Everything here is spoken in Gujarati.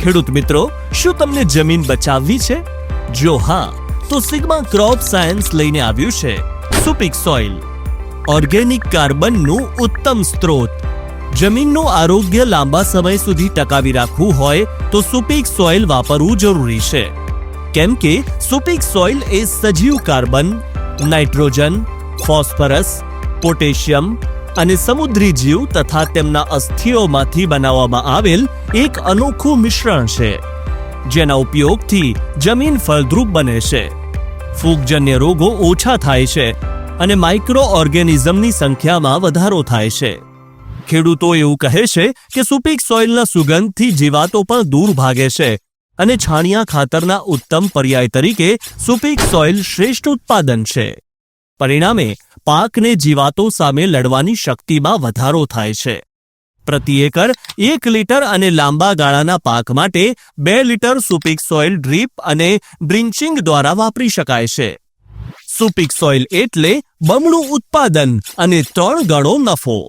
ખેડૂત મિત્રો, શું તમને જમીન બચાવવી છે? જો હા, તો સિગ્મા ક્રોપ સાયન્સ લઈને આવ્યું છે સુપિક સોઇલ, ઓર્ગેનિક કાર્બનનું ઉત્તમ સ્ત્રોત. જમીનનું આરોગ્ય લાંબા સમય સુધી ટકાવી રાખવું હોય તો સુપિક સોઇલ વાપરવું જરૂરી છે, કેમ કે સુપિક સોઇલ એ સજીવ કાર્બન, નાઇટ્રોજન, ફોસ્ફરસ, પોટેશિયમ અને સમુદ્રી જીવ તથા તેમના અસ્થિઓમાંથી બનાવવામાં આવેલ એક અનોખું મિશ્રણ છે, જેના ઉપયોગથી જમીન ફળદ્રુપ બને છે, ફૂગજન્ય રોગો ઓછા થાય છે અને માઇક્રો ઓર્ગેનિઝમની સંખ્યામાં વધારો થાય છે. ખેડૂતો એવું કહે છે કે સુપિક સોઇલના સુગંધથી જીવાતો પણ દૂર ભાગે છે અને છાણિયા ખાતરના ઉત્તમ પર્યાય તરીકે સુપિક સોઇલ શ્રેષ્ઠ ઉત્પાદન છે. પરિણામે પાકને જીવાતો સામે લડવાની શક્તિમાં વધારો થાય છે. પ્રતિ એકર 1 લીટર અને લાંબા ગાળાના પાક માટે 2 લીટર સુપિક સોઇલ ડ્રીપ અને ડ્રિન્ચિંગ દ્વારા વાપરી શકાય છે. સુપિક સોઇલ એટલે બમણું ઉત્પાદન અને 3 ગણો નફો.